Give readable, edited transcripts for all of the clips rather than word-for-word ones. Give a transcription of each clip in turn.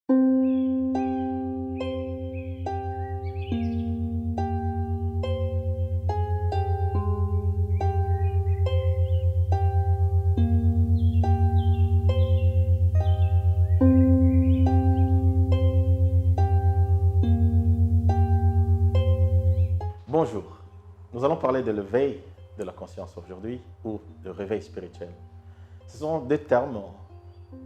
Bonjour, nous allons parler de l'éveil de la conscience aujourd'hui ou de réveil spirituel. Ce sont des termes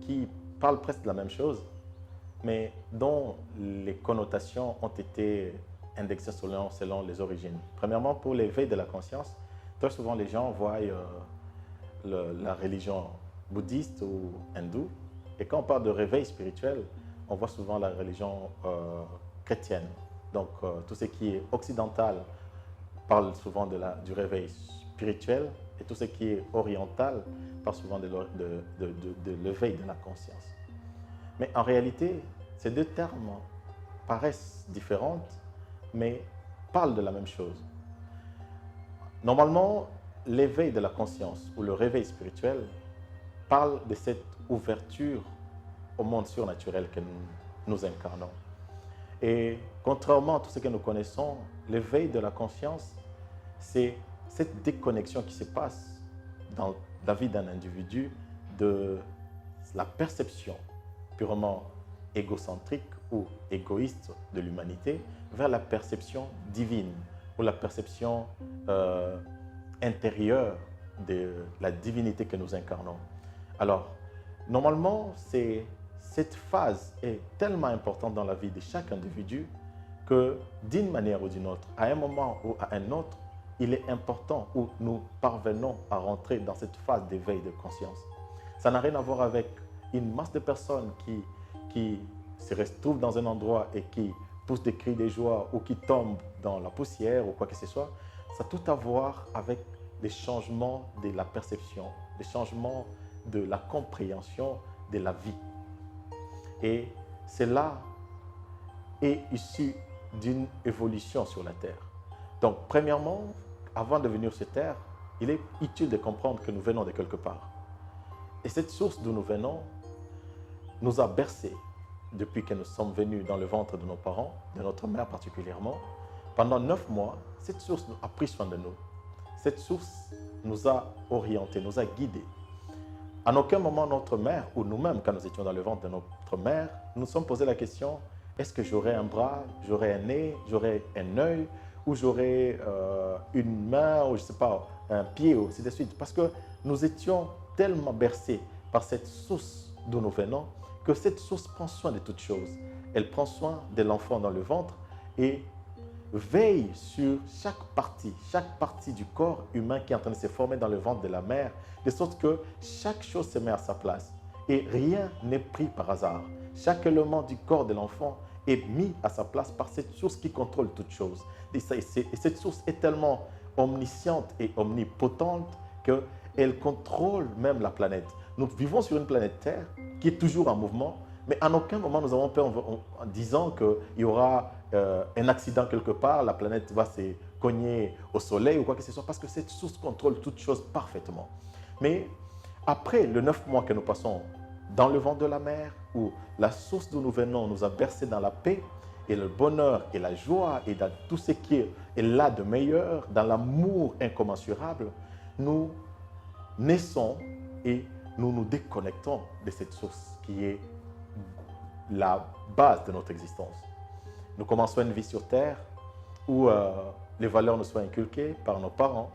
qui parlent presque de la même chose, mais dont les connotations ont été indexées selon les origines. Premièrement, pour l'éveil de la conscience, très souvent les gens voient la religion bouddhiste ou hindoue, et quand on parle de réveil spirituel, on voit souvent la religion chrétienne. Donc tout ce qui est occidental parle souvent du réveil spirituel, et tout ce qui est oriental parle souvent de l'éveil de la conscience. Mais en réalité, ces deux termes paraissent différents, mais parlent de la même chose. Normalement, l'éveil de la conscience ou le réveil spirituel parle de cette ouverture au monde surnaturel que nous incarnons. Et contrairement à tout ce que nous connaissons, l'éveil de la conscience, c'est cette déconnexion qui se passe dans la vie d'un individu de la perception purement égocentrique ou égoïste de l'humanité vers la perception divine ou la perception intérieure de la divinité que nous incarnons. Alors, normalement, cette phase est tellement importante dans la vie de chaque individu que d'une manière ou d'une autre, à un moment ou à un autre, il est important où nous parvenons à rentrer dans cette phase d'éveil de conscience. Ça n'a rien à voir avec une masse de personnes qui se retrouvent dans un endroit et qui poussent des cris de joie ou qui tombent dans la poussière ou quoi que ce soit. Ça a tout à voir avec les changements de la perception, les changements de la compréhension de la vie. Et cela est issu d'une évolution sur la Terre. Donc, premièrement, avant de venir sur Terre, il est utile de comprendre que nous venons de quelque part. Et cette source d'où nous venons nous a bercés depuis que nous sommes venus dans le ventre de nos parents, de notre mère particulièrement. Pendant 9 mois, cette source a pris soin de nous. Cette source nous a orientés, nous a guidés. À aucun moment, notre mère, ou nous-mêmes, quand nous étions dans le ventre de notre mère, nous nous sommes posé la question, est-ce que j'aurai un bras, j'aurai un nez, j'aurai un œil, ou j'aurai une main, ou je ne sais pas, un pied, ou ainsi de suite. Parce que nous étions tellement bercés par cette source d'où nous venons, que cette source prend soin de toutes choses. Elle prend soin de l'enfant dans le ventre et veille sur chaque partie du corps humain qui est en train de se former dans le ventre de la mère, de sorte que chaque chose se met à sa place. Et rien n'est pris par hasard. Chaque élément du corps de l'enfant est mis à sa place par cette source qui contrôle toutes choses. Et cette source est tellement omnisciente et omnipotente qu'elle contrôle même la planète. Nous vivons sur une planète Terre qui est toujours en mouvement, mais à aucun moment nous avons peur en disant qu'il y aura un accident quelque part, la planète va se cogner au soleil ou quoi que ce soit, parce que cette source contrôle toutes choses parfaitement. Mais après les 9 mois que nous passons dans le ventre de la mer, où la source d'où nous venons nous a bercés dans la paix et le bonheur et la joie et dans tout ce qui est là de meilleur, dans l'amour incommensurable, nous naissons et nous nous déconnectons de cette source qui est la base de notre existence. Nous commençons une vie sur Terre où les valeurs nous sont inculquées par nos parents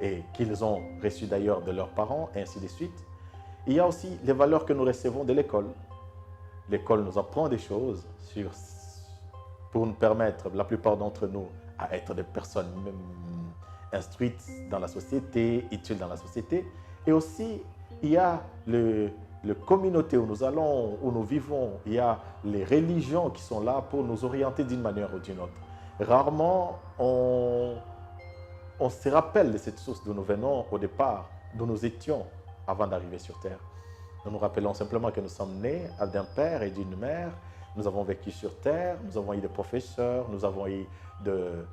et qu'ils ont reçues d'ailleurs de leurs parents, et ainsi de suite. Il y a aussi les valeurs que nous recevons de l'école. L'école nous apprend des choses pour nous permettre, la plupart d'entre nous, à être des personnes instruites dans la société, utiles dans la société. Et aussi, il y a les communautés où nous allons, où nous vivons. Il y a les religions qui sont là pour nous orienter d'une manière ou d'une autre. Rarement, on se rappelle de cette source d'où nous venons au départ, d'où nous étions avant d'arriver sur Terre. Nous nous rappelons simplement que nous sommes nés d'un père et d'une mère. Nous avons vécu sur Terre, nous avons eu des professeurs, nous avons eu de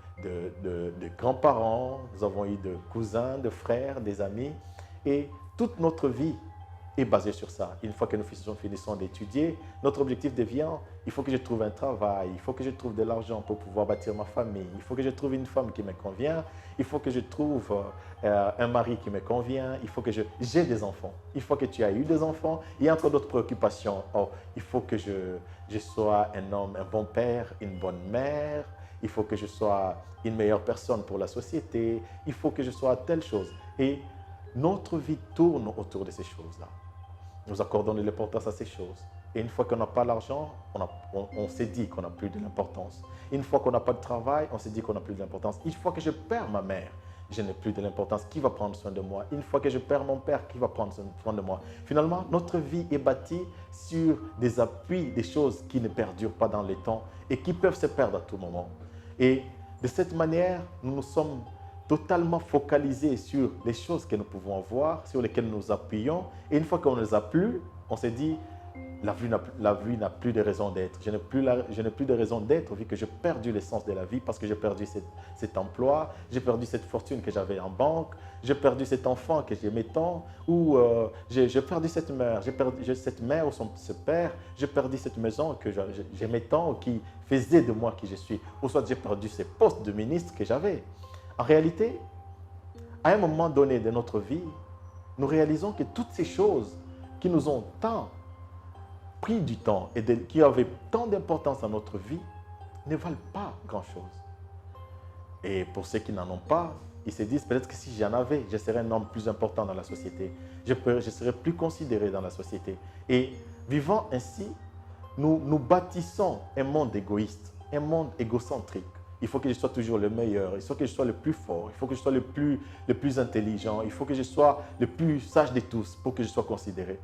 grands-parents, nous avons eu de cousins, de frères, des amis. Et toute notre vie est basé sur ça. Une fois que nous finissons d'étudier, notre objectif devient, il faut que je trouve un travail, il faut que je trouve de l'argent pour pouvoir bâtir ma famille, il faut que je trouve une femme qui me convient, il faut que je trouve un mari qui me convient, il faut que j'ai des enfants. Une fois que tu as eu des enfants, il y a encore d'autres préoccupations. Oh, il faut que je sois un homme, un bon père, une bonne mère, il faut que je sois une meilleure personne pour la société, il faut que je sois telle chose. Et notre vie tourne autour de ces choses-là. Nous accordons de l'importance à ces choses. Et une fois qu'on n'a pas l'argent, on s'est dit qu'on n'a plus de l'importance. Une fois qu'on n'a pas de travail, on s'est dit qu'on n'a plus de l'importance. Une fois que je perds ma mère, je n'ai plus de l'importance. Qui va prendre soin de moi? Une fois que je perds mon père, qui va prendre soin de moi? Finalement, notre vie est bâtie sur des appuis, des choses qui ne perdurent pas dans le temps et qui peuvent se perdre à tout moment. Et de cette manière, nous nous sommes totalement focalisés sur les choses que nous pouvons avoir, sur lesquelles nous appuyons. Et une fois qu'on ne les a plus, on s'est dit, la vie n'a plus de raison d'être. Je n'ai plus de raison d'être vu que j'ai perdu l'essence de la vie parce que j'ai perdu cet emploi, j'ai perdu cette fortune que j'avais en banque, j'ai perdu cet enfant que j'aimais tant, ou j'ai perdu cette mère, j'ai perdu cette mère ou ce père, j'ai perdu cette maison que j'aimais tant, qui faisait de moi qui je suis, ou soit j'ai perdu ces postes de ministre que j'avais. En réalité, à un moment donné de notre vie, nous réalisons que toutes ces choses qui nous ont tant pris du temps et qui avaient tant d'importance dans notre vie ne valent pas grand-chose. Et pour ceux qui n'en ont pas, ils se disent peut-être que si j'en avais, je serais un homme plus important dans la société. Je serais plus considéré dans la société. Et vivant ainsi, nous bâtissons un monde égoïste, un monde égocentrique. Il faut que je sois toujours le meilleur, il faut que je sois le plus fort, il faut que je sois le plus intelligent, il faut que je sois le plus sage de tous pour que je sois considéré.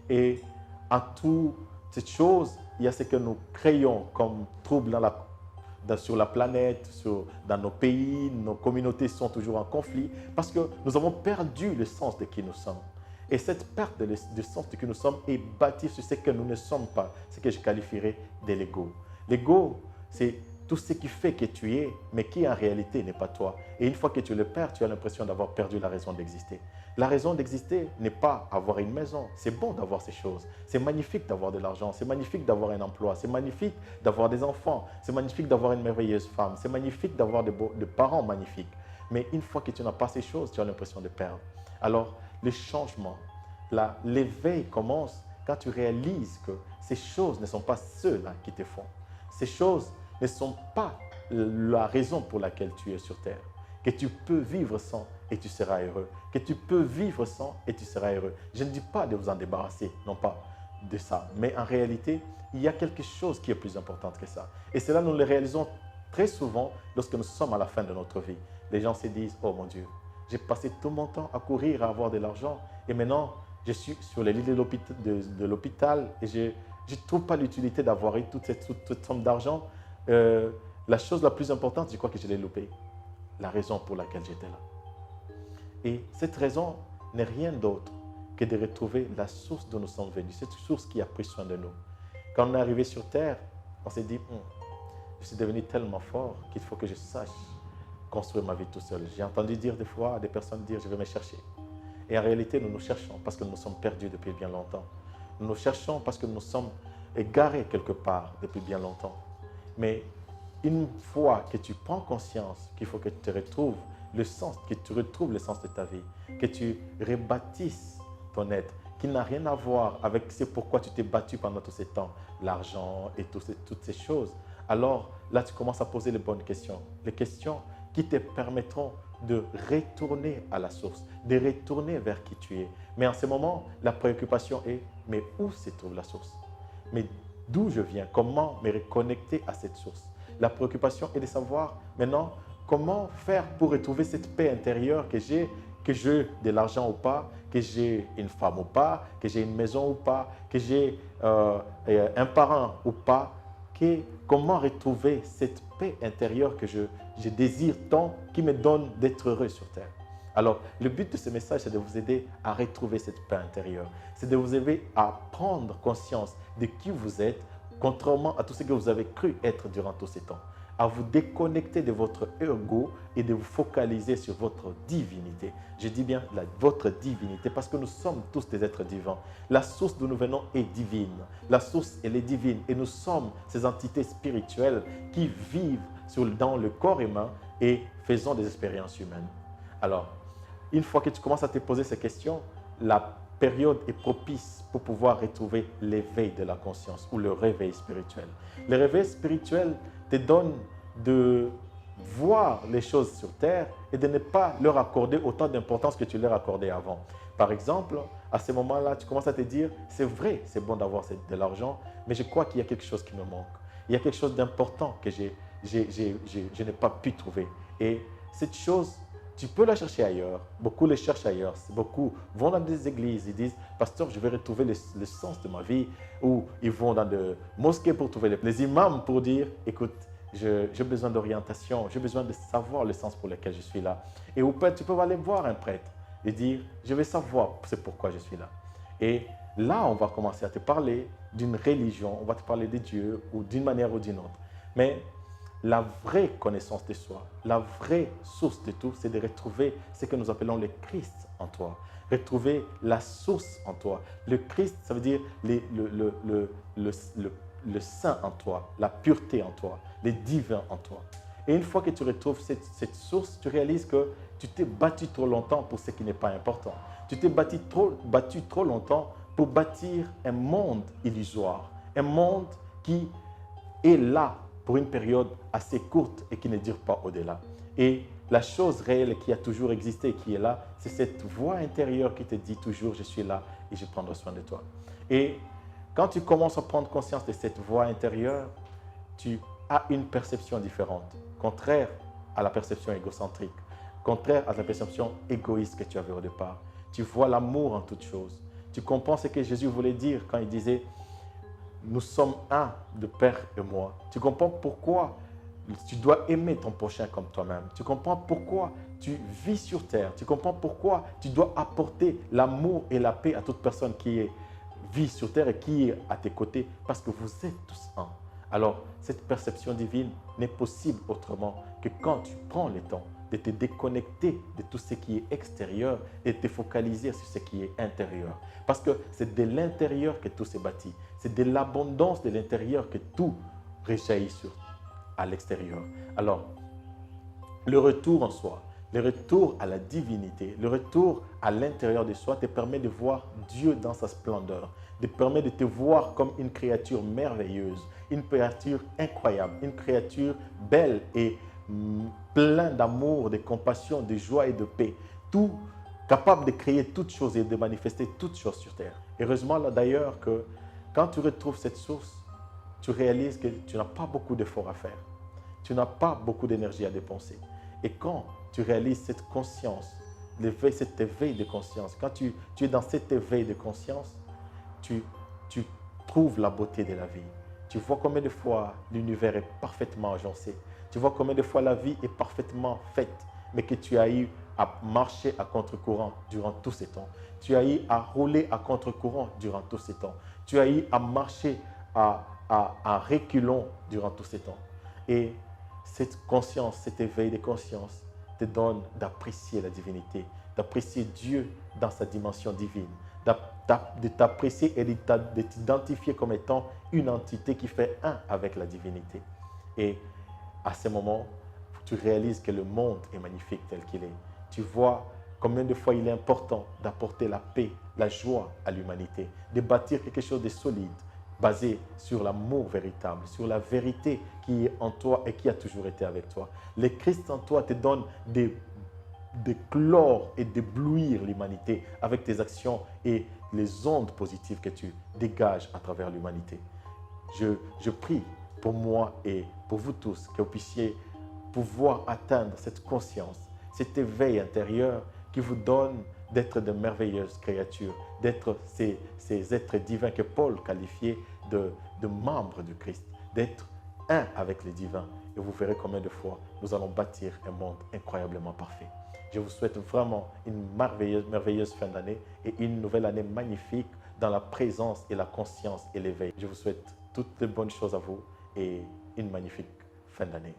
Et en toutes ces choses, il y a ce que nous créons comme troubles sur la planète, dans nos pays, nos communautés sont toujours en conflit parce que nous avons perdu le sens de qui nous sommes. Et cette perte de sens de qui nous sommes est bâtie sur ce que nous ne sommes pas, ce que je qualifierais de l'ego. L'ego, c'est tout ce qui fait que tu es, mais qui en réalité n'est pas toi. Et une fois que tu le perds, tu as l'impression d'avoir perdu la raison d'exister. La raison d'exister n'est pas avoir une maison. C'est bon d'avoir ces choses. C'est magnifique d'avoir de l'argent. C'est magnifique d'avoir un emploi. C'est magnifique d'avoir des enfants. C'est magnifique d'avoir une merveilleuse femme. C'est magnifique d'avoir des parents magnifiques. Mais une fois que tu n'as pas ces choses, tu as l'impression de perdre. Alors, le changement, l'éveil commence quand tu réalises que ces choses ne sont pas ceux-là qui te font. Ces choses ne sont pas la raison pour laquelle tu es sur terre. Que tu peux vivre sans et tu seras heureux. Que tu peux vivre sans et tu seras heureux. Je ne dis pas de vous en débarrasser, non pas de ça. Mais en réalité, il y a quelque chose qui est plus important que ça. Et cela, nous le réalisons très souvent lorsque nous sommes à la fin de notre vie. Les gens se disent, oh mon Dieu, j'ai passé tout mon temps à courir, à avoir de l'argent. Et maintenant, je suis sur les lits de l'hôpital et je ne trouve pas l'utilité d'avoir eu toute cette somme d'argent. La chose la plus importante, je crois que je l'ai loupée. La raison pour laquelle j'étais là. Et cette raison n'est rien d'autre que de retrouver la source d'où nous sommes venus, cette source qui a pris soin de nous. Quand on est arrivé sur terre, on s'est dit, je suis devenu tellement fort qu'il faut que je sache construire ma vie tout seul. J'ai entendu dire des fois des personnes dire, je vais me chercher. Et en réalité, nous nous cherchons parce que nous nous sommes perdus depuis bien longtemps. Nous nous cherchons parce que nous nous sommes égarés quelque part depuis bien longtemps. Mais une fois que tu prends conscience qu'il faut que tu te retrouves le sens, que tu retrouves le sens de ta vie, que tu rebâtisses ton être, qui n'a rien à voir avec ce pourquoi tu t'es battu pendant tous ces temps, l'argent et toutes ces choses, alors là tu commences à poser les bonnes questions, les questions qui te permettront de retourner à la source, de retourner vers qui tu es. Mais en ce moment, la préoccupation est, mais où se trouve la source? Mais d'où je viens? Comment me reconnecter à cette source? La préoccupation est de savoir maintenant comment faire pour retrouver cette paix intérieure que j'ai de l'argent ou pas, que j'ai une femme ou pas, que j'ai une maison ou pas, que j'ai un parent ou pas. Comment retrouver cette paix intérieure que je désire tant, qui me donne d'être heureux sur terre. Alors, le but de ce message, c'est de vous aider à retrouver cette paix intérieure. C'est de vous aider à prendre conscience de qui vous êtes, contrairement à tout ce que vous avez cru être durant tous ces temps. à vous déconnecter de votre ego et de vous focaliser sur votre divinité. Je dis bien votre divinité parce que nous sommes tous des êtres divins. La source d'où nous venons est divine. La source, elle est divine et nous sommes ces entités spirituelles qui vivent dans le corps humain et faisons des expériences humaines. Alors, une fois que tu commences à te poser ces questions, la période est propice pour pouvoir retrouver l'éveil de la conscience ou le réveil spirituel. Le réveil spirituel te donne de voir les choses sur terre et de ne pas leur accorder autant d'importance que tu leur accordais avant. Par exemple, à ce moment-là, tu commences à te dire, c'est vrai, c'est bon d'avoir de l'argent, mais je crois qu'il y a quelque chose qui me manque. Il y a quelque chose d'important que je n'ai pas pu trouver. Et cette chose, tu peux la chercher ailleurs. Beaucoup le cherchent ailleurs. Beaucoup vont dans des églises et disent, pasteur, je vais retrouver le sens de ma vie. Ou ils vont dans des mosquées pour trouver les imams pour dire, écoute, j'ai besoin d'orientation, j'ai besoin de savoir le sens pour lequel je suis là. Et ou peut-être tu peux aller voir un prêtre et dire, je vais savoir c'est pourquoi je suis là. Et là, on va commencer à te parler d'une religion, on va te parler de Dieu ou d'une manière ou d'une autre. Mais la vraie connaissance de soi, la vraie source de tout, c'est de retrouver ce que nous appelons le Christ en toi. Retrouver la source en toi. Le Christ, ça veut dire le saint en toi, la pureté en toi, le divin en toi. Et une fois que tu retrouves cette source, tu réalises que tu t'es battu trop longtemps pour ce qui n'est pas important. Tu t'es battu trop longtemps pour bâtir un monde illusoire, un monde qui est là pour une période assez courte et qui ne dure pas au-delà. Et la chose réelle qui a toujours existé, qui est là, c'est cette voix intérieure qui te dit toujours « je suis là et je prendrai soin de toi ». Et quand tu commences à prendre conscience de cette voix intérieure, tu as une perception différente, contraire à la perception égocentrique, contraire à la perception égoïste que tu avais au départ. Tu vois l'amour en toutes choses. Tu comprends ce que Jésus voulait dire quand il disait « nous sommes un, le Père et moi ». Tu comprends pourquoi tu dois aimer ton prochain comme toi-même. Tu comprends pourquoi tu vis sur terre. Tu comprends pourquoi tu dois apporter l'amour et la paix à toute personne qui vit sur terre et qui est à tes côtés parce que vous êtes tous un. Alors, cette perception divine n'est possible autrement que quand tu prends le temps de te déconnecter de tout ce qui est extérieur et de te focaliser sur ce qui est intérieur. Parce que c'est de l'intérieur que tout s'est bâti. C'est de l'abondance de l'intérieur que tout rejaillit à l'extérieur. Alors, le retour en soi, le retour à la divinité, le retour à l'intérieur de soi te permet de voir Dieu dans sa splendeur, te permet de te voir comme une créature merveilleuse, une créature incroyable, une créature belle et pleine d'amour, de compassion, de joie et de paix. Tout capable de créer toutes choses et de manifester toutes choses sur terre. Heureusement d'ailleurs que quand tu retrouves cette source, tu réalises que tu n'as pas beaucoup d'efforts à faire. Tu n'as pas beaucoup d'énergie à dépenser. Et quand tu réalises cette conscience, cet éveil de conscience, quand tu es dans cet éveil de conscience, tu trouves la beauté de la vie. Tu vois combien de fois l'univers est parfaitement agencé. Tu vois combien de fois la vie est parfaitement faite, mais que tu as eu à marcher à contre-courant durant tous ces temps. Tu as eu à rouler à contre-courant durant tous ces temps. Tu as eu à marcher à reculons durant tous ces temps. Et cette conscience, cet éveil de conscience te donne d'apprécier la divinité, d'apprécier Dieu dans sa dimension divine, de t'apprécier et de t'identifier comme étant une entité qui fait un avec la divinité. Et à ce moment, tu réalises que le monde est magnifique tel qu'il est. Tu vois combien de fois il est important d'apporter la paix, la joie à l'humanité, de bâtir quelque chose de solide, basé sur l'amour véritable, sur la vérité qui est en toi et qui a toujours été avec toi. Le Christ en toi te donne de clore et d'éblouir l'humanité avec tes actions et les ondes positives que tu dégages à travers l'humanité. Je prie pour moi et pour vous tous que vous puissiez pouvoir atteindre cette conscience, cet éveil intérieur qui vous donne d'être de merveilleuses créatures, d'être ces êtres divins que Paul qualifiait de membres du Christ, d'être un avec les divins. Et vous verrez combien de fois nous allons bâtir un monde incroyablement parfait. Je vous souhaite vraiment une merveilleuse fin d'année et une nouvelle année magnifique dans la présence et la conscience et l'éveil. Je vous souhaite toutes les bonnes choses à vous et une magnifique fin d'année.